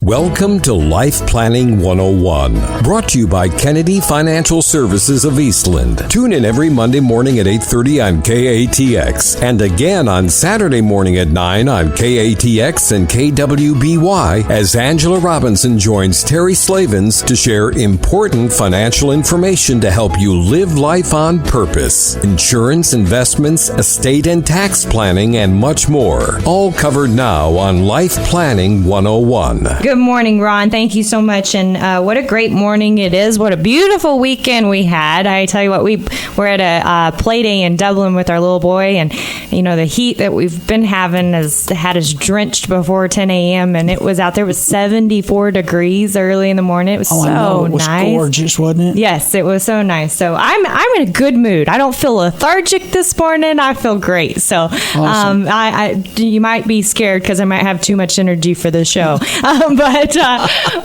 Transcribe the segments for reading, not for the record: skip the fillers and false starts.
Welcome to Life Planning 101, brought to you by Kennedy Financial Services of Eastland. Tune in every Monday morning at 8:30 on KATX and again on Saturday morning at 9 on KATX and KWBY as Angela Robinson joins Terry Slavens to share important financial information to help you live life on purpose. Insurance, investments, estate and tax planning, and much more. All covered now on Life Planning 101. Good morning, Ron. Thank you so much. And what a great morning it is. What a beautiful weekend we had. I tell you what, we're at a play day in Dublin with our little boy. And, you know, the heat that we've been having has had us drenched before 10 a.m. And it was out there with 74 degrees early in the morning. It was so nice. It was gorgeous, wasn't it? Yes, it was so nice. So I'm in a good mood. I don't feel lethargic this morning. I feel great. So Awesome. you might be scared because I might have too much energy for the show. But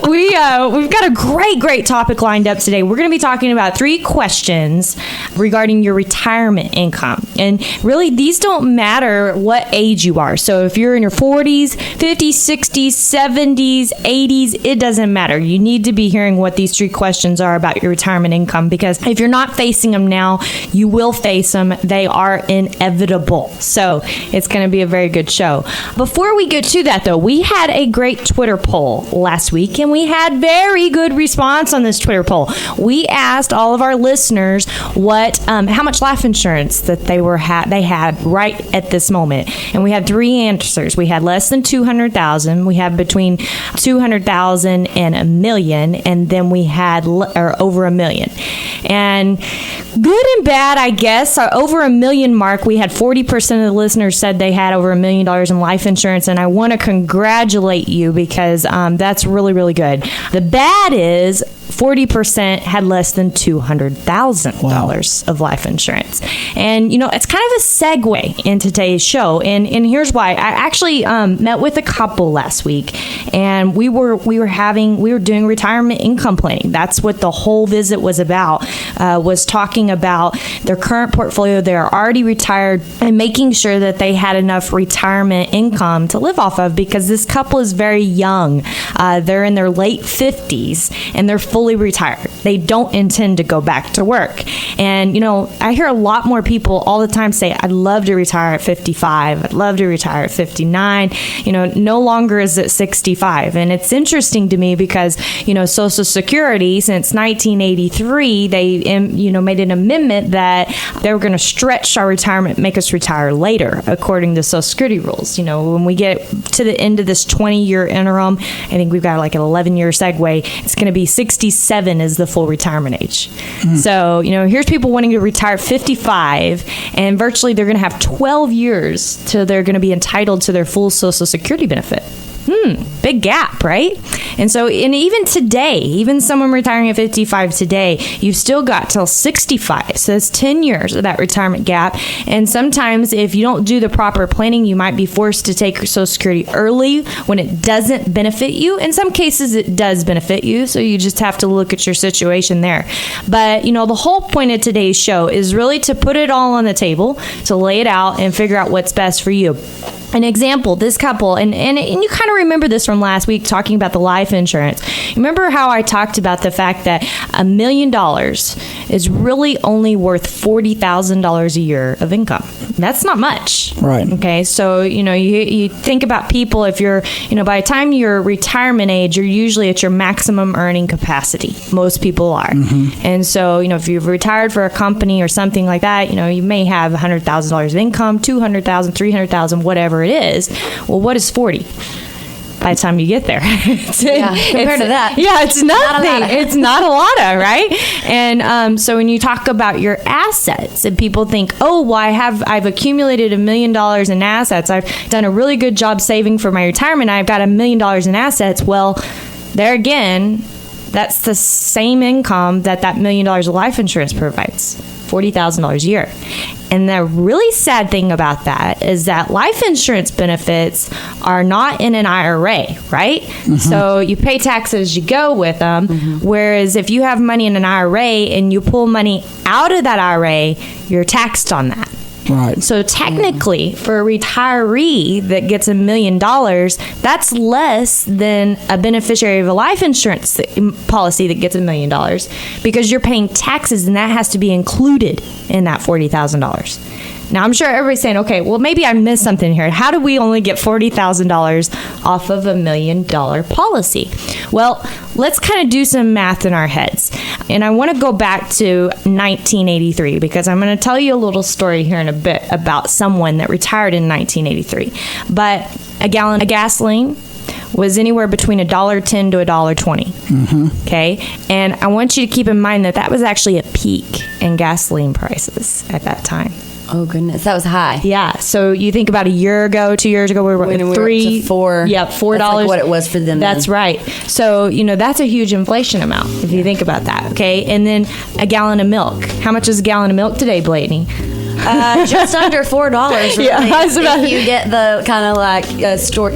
we've got a great topic lined up today. We're going to be talking about 3 questions regarding your retirement income. And really, these don't matter what age you are. So if you're in your 40s, 50s, 60s, 70s, 80s, it doesn't matter. You need to be hearing what these 3 questions are about your retirement income, because if you're not facing them now, you will face them. They are inevitable. So it's going to be a very good show. Before we get to that, though, we had a great Twitter poll last week, and we had very good response on this Twitter poll. We asked all of our listeners how much life insurance that they had right at this moment, and we had 3 answers. We had less than 200,000, we had between 200,000 and $1 million, and then we had over $1 million. And good and bad, I guess. Over $1 million mark, we had 40% of the listeners said they had over $1 million in life insurance, and I want to congratulate you because that's really, really good. The bad is 40% had less than $200,000 of life insurance. And, you know, it's kind of a segue into today's show. And here's why. I actually met with a couple last week, and we were doing retirement income planning. That's what the whole visit was about, was talking about their current portfolio. They're already retired and making sure that they had enough retirement income to live off of, because this couple is very young. They're in their late 50s, and they're fully retired. They don't intend to go back to work. And, you know, I hear a lot more people all the time say, I'd love to retire at 55. I'd love to retire at 59. You know, no longer is it 65. And it's interesting to me because, you know, Social Security, since 1983, they, made an amendment that they were going to stretch our retirement, make us retire later, according to Social Security rules. You know, when we get to the end of this 20-year interim, I think we've got like an 11-year segue. It's going to be 67 is the full retirement age. So, you know, here's people wanting to retire at 55, and virtually they're going to have 12 years till they're going to be entitled to their full Social Security benefit. Big gap, right? And so, and even today, even someone retiring at 55 today, you've still got till 65. So that's 10 years of that retirement gap. And sometimes if you don't do the proper planning, you might be forced to take your Social Security early when it doesn't benefit you. In some cases, it does benefit you. So you just have to look at your situation there. But, you know, the whole point of today's show is really to put it all on the table, to lay it out and figure out what's best for you. An example, this couple, and you kind of remember this from last week talking about the life insurance. Remember how I talked about the fact that $1 million is really only worth $40,000 a year of income. That's not much. Right. Okay. So, you know, you think about people, if you're, you know, by the time you're retirement age, you're usually at your maximum earning capacity. Most people are. Mm-hmm. And so, you know, if you've retired for a company or something like that, you know, you may have $100,000 of income, $200,000, $300,000, whatever it is. Well, what is 40? By the time you get there, compared to that, it's nothing. It's not a lot of, right? And so when you talk about your assets, and people think, oh, well, I've accumulated $1 million in assets. I've done a really good job saving for my retirement. I've got $1 million in assets. Well, there again, that's the same income that $1 million of life insurance provides. $40,000 a year. And the really sad thing about that is that life insurance benefits are not in an IRA, right? Mm-hmm. So you pay taxes as you go with them. Mm-hmm. Whereas if you have money in an IRA and you pull money out of that IRA, you're taxed on that. Right. So technically, for a retiree that gets $1 million, that's less than a beneficiary of a life insurance policy that gets $1 million, because you're paying taxes, and that has to be included in that $40,000. Now, I'm sure everybody's saying, okay, well, maybe I missed something here. How do we only get $40,000 off of $1 million policy? Well, let's kind of do some math in our heads. And I want to go back to 1983, because I'm going to tell you a little story here in a bit about someone that retired in 1983. But a gallon of gasoline was anywhere between $1.10 to $1.20. Mm-hmm. Okay? And I want you to keep in mind that was actually a peak in gasoline prices at that time. Oh, goodness. That was high. Yeah. So you think about 2 years ago, we were at three. Up to $4. Yeah, $4. That's like what it was for them. That's then. right. So, that's a huge inflation amount if you think about that. Okay. And then a gallon of milk. How much is a gallon of milk today, Blaney? Just under $4. Really, yeah, if you get the kind of like store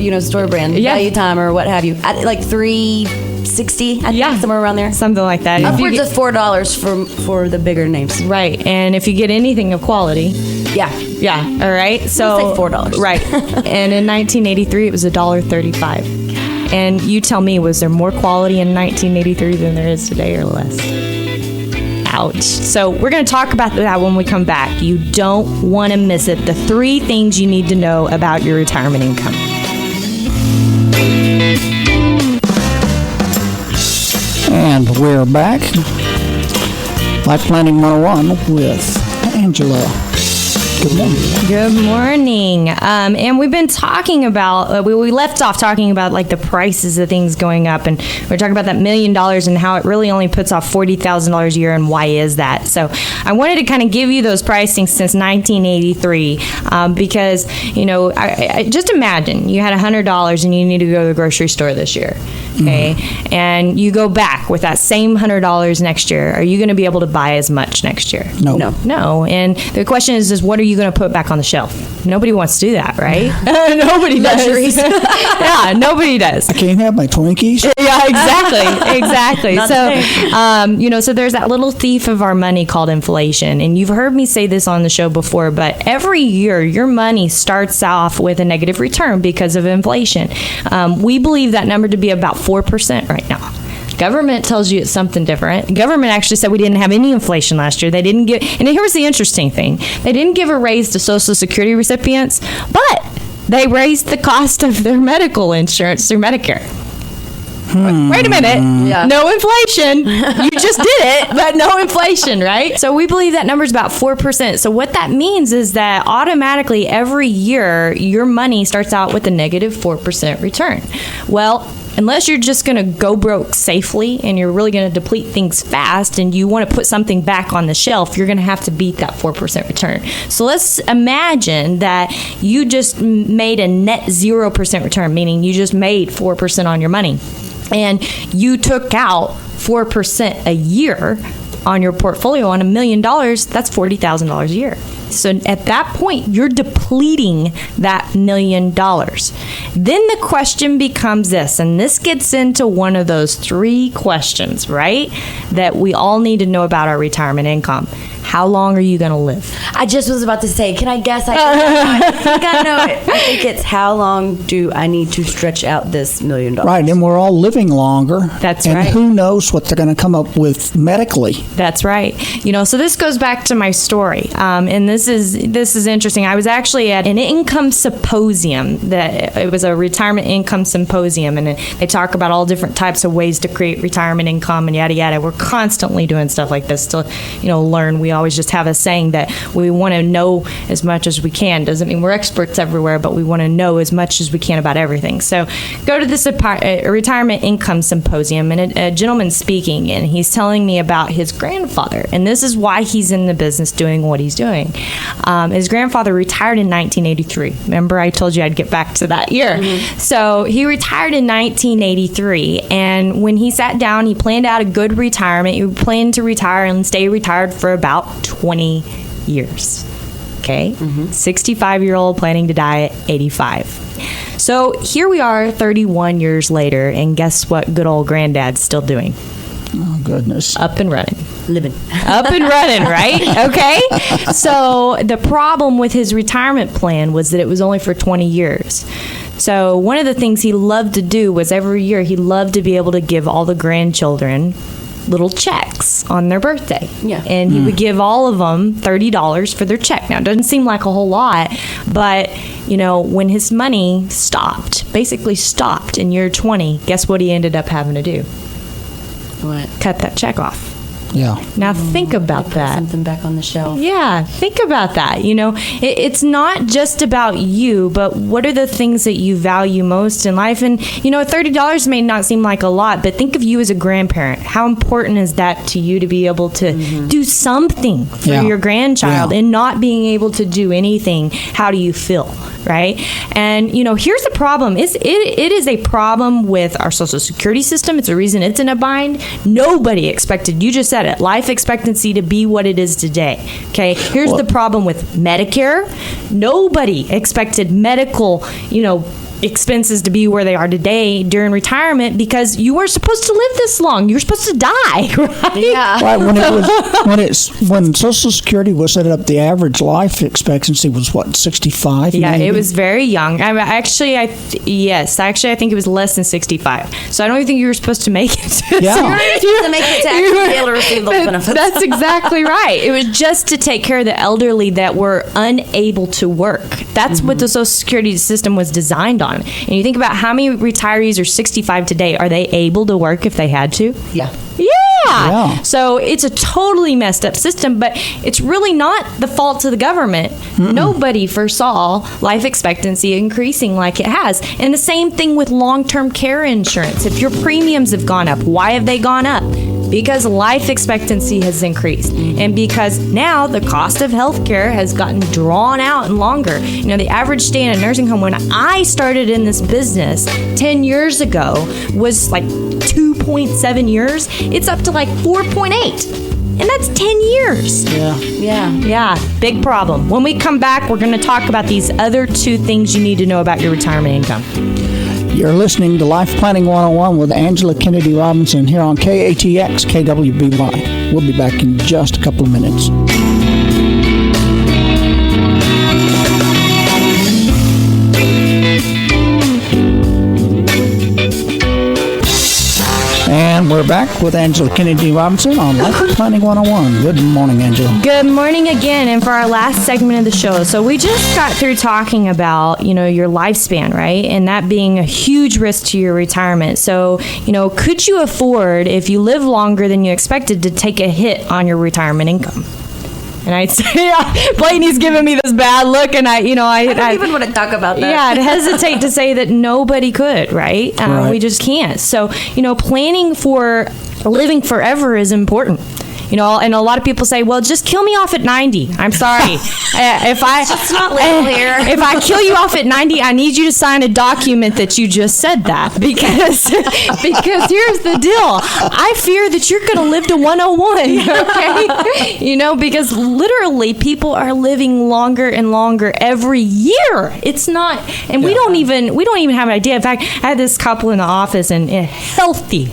brand Value Time or what have you, at like $3.60. I think, somewhere around there, something like that. Upwards of $4 for the bigger names. Right, and if you get anything of quality, yeah, all right. So say $4, right? And in 1983, it was $1.35. And you tell me, was there more quality in 1983 than there is today, or less? Ouch. So we're going to talk about that when we come back. You don't want to miss it. The 3 things you need to know about your retirement income. And we're back. Life Planning 101 with Angela. Good morning. Good morning. And we've been talking about, we left off talking about like the prices of things going up, and we're talking about that $1 million and how it really only puts off $40,000 a year, and why is that? So I wanted to kind of give you those pricings since 1983, because, I just imagine you had $100 and you need to go to the grocery store this year. Okay. Mm-hmm. And you go back with that same $100 next year. Are you going to be able to buy as much next year? No. And the question is what are you going to put back on the shelf? Nobody wants to do that, right? Nobody does. Yeah, nobody does. I can't have my Twinkies. Yeah, exactly. So, so there's that little thief of our money called inflation. And you've heard me say this on the show before, but every year your money starts off with a negative return because of inflation. We believe that number to be about 4% right now. Government tells you it's something different. Government actually said we didn't have any inflation last year. They didn't give, and here was the interesting thing. They didn't give a raise to Social Security recipients, but they raised the cost of their medical insurance through Medicare. Wait a minute. Yeah. No inflation. You just did it, but no inflation, right? So we believe that number is about 4%. So what that means is that automatically every year your money starts out with a negative 4% return. Well, unless you're just going to go broke safely and you're really going to deplete things fast and you want to put something back on the shelf, you're going to have to beat that 4% return. So let's imagine that you just made a net 0% return, meaning you just made 4% on your money. And you took out 4% a year on your portfolio on $1 million, that's $40,000 a year. So at that point, you're depleting that $1 million. Then the question becomes this, and this gets into one of those 3 questions, right, that we all need to know about our retirement income. How long are you going to live? I just was about to say, can I guess? I think I know it. I think it's how long do I need to stretch out this $1 million? Right, and we're all living longer. That's and right. And who knows what they're going to come up with medically. That's right. So this goes back to my story, and this is interesting. I was actually at an income symposium. It was a retirement income symposium, and they talk about all different types of ways to create retirement income and yada yada. We're constantly doing stuff like this to learn. We always just have a saying that we want to know as much as we can. Doesn't mean we're experts everywhere, but we want to know as much as we can about everything. So go to this retirement income symposium, and a gentleman's speaking, and he's telling me about his grandfather, and this is why he's in the business doing what he's doing. His grandfather retired in 1983. Remember, I told you I'd get back to that year. Mm-hmm. So he retired in 1983, and when he sat down, he planned out a good retirement. He planned to retire and stay retired for about 20 years. Okay? Mm-hmm. 65-year-old planning to die at 85. So here we are 31 years later, and guess what good old granddad's still doing? Oh, goodness. Up and running. Living. Up and running, right? Okay. So the problem with his retirement plan was that it was only for 20 years. So one of the things he loved to do was every year he loved to be able to give all the grandchildren little checks on their birthday. Yeah. And he would give all of them $30 for their check. Now, it doesn't seem like a whole lot, but, you know, when his money basically stopped in year 20, guess what he ended up having to do? What? Cut that check off. Yeah. Now, think about Put that. something back on the shelf. Yeah, think about that. You know, it's not just about you, but what are the things that you value most in life? And, you know, $30 may not seem like a lot, but think of you as a grandparent. How important is that to you to be able to do something for Yeah. your grandchild Yeah. and not being able to do anything? How do you feel? Right? And, you know, here's the problem. It is a problem with our Social Security system. It's a reason it's in a bind. Nobody expected, you just said it, life expectancy to be what it is today. Okay? Here's the problem with Medicare. Nobody expected medical, you know, expenses to be where they are today during retirement because you weren't supposed to live this long. You're supposed to die, right? Yeah. Right, when Social Security was set up, the average life expectancy was what, 65? Yeah, maybe? it was very young. I think it was less than 65. So I don't even think you were supposed to make it. Yeah. To make it to actually be able to receive those benefits. That's exactly right. It was just to take care of the elderly that were unable to work. That's what the Social Security system was designed on. And you think about how many retirees are 65 today. Are they able to work if they had to? Yeah. Yeah. So it's a totally messed up system, but it's really not the fault of the government. Nobody foresaw life expectancy increasing like it has. And the same thing with long-term care insurance. If your premiums have gone up, why have they gone up? Because life expectancy has increased. And because now the cost of healthcare has gotten drawn out and longer. You know, the average stay in a nursing home when I started in this business 10 years ago was like 2.7 years. It's up to like 4.8. And that's 10 years. Yeah. Yeah. Yeah, big problem. When we come back, we're going to talk about these other two things you need to know about your retirement income. You're listening to Life Planning 101 with Angela Kennedy Robinson here on KATX KWBY. We'll be back in just a couple of minutes. And we're back with Angela Kennedy Robinson on Life Planning 101. Good morning, Angela. Good morning again, and for our last segment of the show. So we just got through talking about, you know, your lifespan, right? And that being a huge risk to your retirement. So, you know, could you afford, if you live longer than you expected, to take a hit on your retirement income? And I'd say, Blaney's giving me this bad look, and I don't even want to talk about that. Yeah, I'd hesitate to say that nobody could, right? Right. We just can't. So, you know, planning for living forever is important. You know, and a lot of people say, well, just kill me off at 90. I'm sorry. If I kill you off at 90, I need you to sign a document that you just said that because here's the deal. I fear that you're going to live to 101, okay? You know, because literally people are living longer and longer every year. It's not, and we don't even have an idea. In fact, I had this couple in the office, and a healthy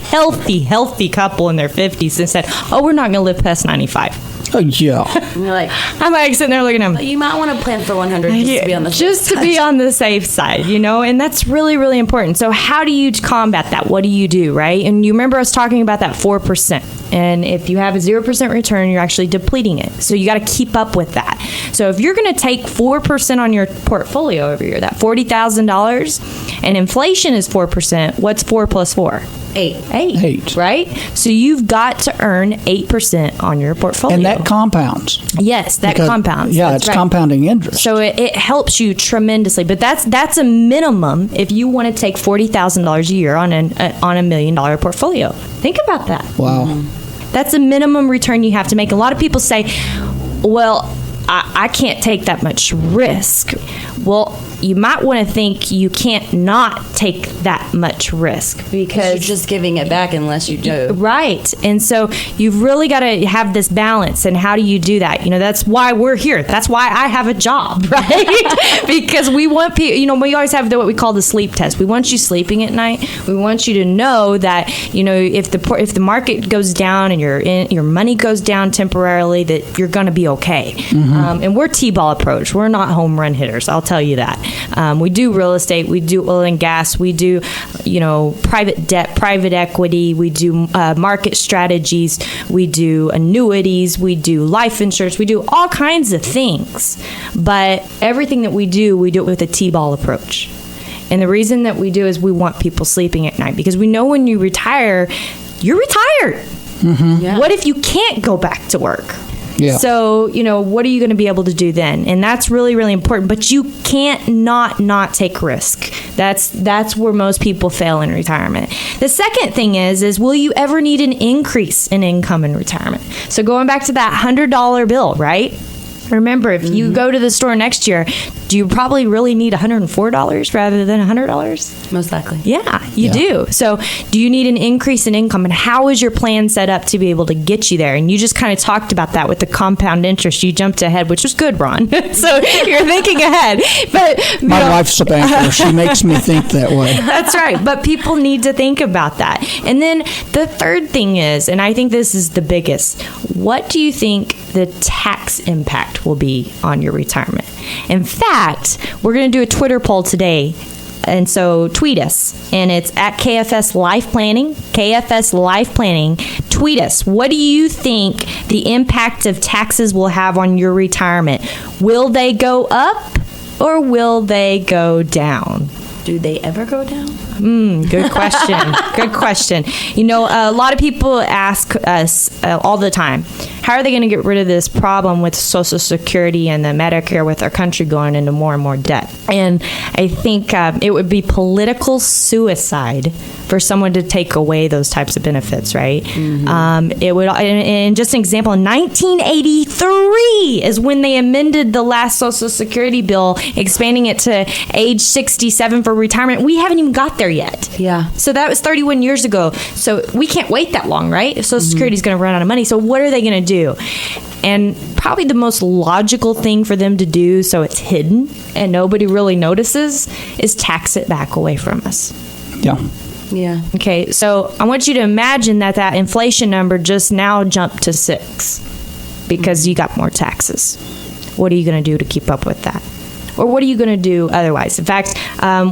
couple in their 50s, and said, oh, we're not going to live past 95. Oh, yeah. And you're like, I'm like sitting there looking at them. you might want to plan for 100 just to be on the safe Just to be on the safe side, you know, and that's really, really important. So how do you combat that? What do you do, right? And you remember us talking about that 4%. And if you have a 0% return, you're actually depleting it. So you got to keep up with that. So if you're going to take 4% on your portfolio every year, that $40,000, and inflation is 4%, what's 4 plus 4? 8. Right? So you've got to earn 8% on your portfolio. And that compounds. Yes, that compounds. Yeah, That's it's right. compounding interest. So it helps you tremendously. But that's a minimum if you want to take $40,000 a year on a $1 million portfolio. Think about that. Wow. That's a minimum return you have to make. A lot of people say, well, I can't take that much risk. Well, you might want to think you can't not take that much risk because you're just giving it back unless you do. Right. And so you've really got to have this balance. And how do you do that? That's why we're here. That's why I have a job, right? Because we want people, we always have what we call the sleep test. We want you sleeping at night. We want you to know that, if the market goes down and your money goes down temporarily, that you're going to be okay. And we're T-ball approach. We're not home run hitters. I'll tell you that. We do real estate. We do oil and gas. We do, private debt, private equity. We do market strategies. We do annuities. We do life insurance. We do all kinds of things. But everything that we do it with a T-ball approach. And the reason that we do is we want people sleeping at night because we know when you retire, you're retired. Yeah. What if you can't go back to work? Yeah. So, what are you going to be able to do then? And that's really, really important. But you can't not take risk. That's where most people fail in retirement. The second thing is will you ever need an increase in income in retirement? So going back to that $100 bill, right? Remember, if you go to the store next year, do you probably really need $104 rather than $100? Most likely. Yeah, you do. So do you need an increase in income? And how is your plan set up to be able to get you there? And you just kind of talked about that with the compound interest. You jumped ahead, which was good, Ron. So you're thinking ahead. But my wife's a banker. She makes me think that way. That's right. But people need to think about that. And then the third thing is, and I think this is the biggest, what do you think the tax impact will be on your retirement? In fact, we're going to do a Twitter poll today. And so tweet us, and it's at KFS Life Planning, KFS Life Planning. Tweet us. What do you think the impact of taxes will have on your retirement? Will they go up or will they go down? Do they ever go down? Good question. Good question. A lot of people ask us all the time, how are they going to get rid of this problem with Social Security and the Medicare with our country going into more and more debt? And I think it would be political suicide for someone to take away those types of benefits, right? It would, and just an example, in 1983 is when they amended the last Social Security bill, expanding it to age 67 for retirement. We haven't even got there yet. Yeah. So that was 31 years ago. So we can't wait that long, right? If Social Security is going to run out of money. So what are they going to do? And probably the most logical thing for them to do, so it's hidden and nobody really notices, is tax it back away from us. Yeah. Yeah. Okay, so I want you to imagine that inflation number just now jumped to 6 because you got more taxes. What are you going to do to keep up with that? Or what are you going to do otherwise? In fact,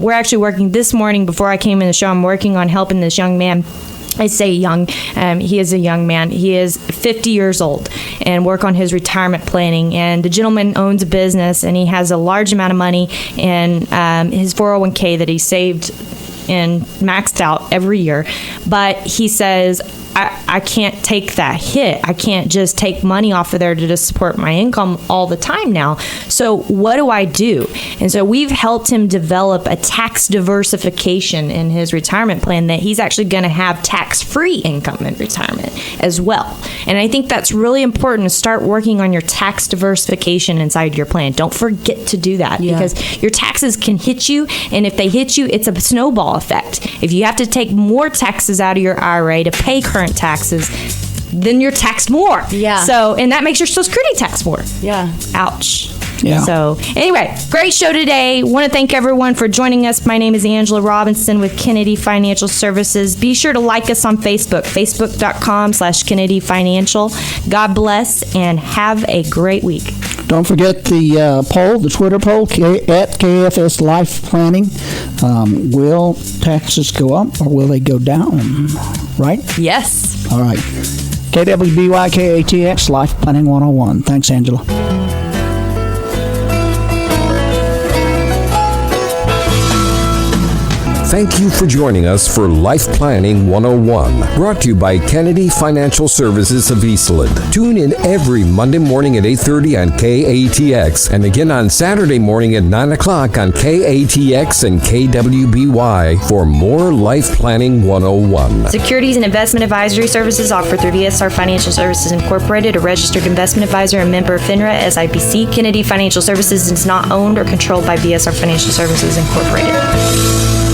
we're actually working this morning before I came in the show. I'm working on helping this young man. I say young. He is a young man. He is 50 years old and work on his retirement planning. And the gentleman owns a business and he has a large amount of money in his 401k that he saved and maxed out every year. But he says, I can't take that hit. I can't just take money off of there to just support my income all the time now. So what do I do? And so we've helped him develop a tax diversification in his retirement plan that he's actually going to have tax-free income in retirement as well. And I think that's really important to start working on your tax diversification inside your plan. Don't forget to do that because your taxes can hit you. And if they hit you, it's a snowball effect. If you have to take more taxes out of your IRA to pay current taxes, then you're taxed more. Yeah. So, and that makes your Social Security tax more. Yeah. Ouch. Yeah. So, anyway, great show today. Want to thank everyone for joining us. My name is Angela Robinson with Kennedy Financial Services. Be sure to like us on Facebook, facebook.com/Kennedy Financial. God bless and have a great week. Don't forget the poll, the Twitter poll, at KFS Life Planning. Will taxes go up or will they go down? Right? Yes. All right. KWBY KATX Life Planning 101. Thanks, Angela. Thank you for joining us for Life Planning 101, brought to you by Kennedy Financial Services of Eastland. Tune in every Monday morning at 8:30 on KATX and again on Saturday morning at 9 o'clock on KATX and KWBY for more Life Planning 101. Securities and investment advisory services offered through BSR Financial Services Incorporated, a registered investment advisor and member of FINRA SIPC. Kennedy Financial Services is not owned or controlled by BSR Financial Services Incorporated.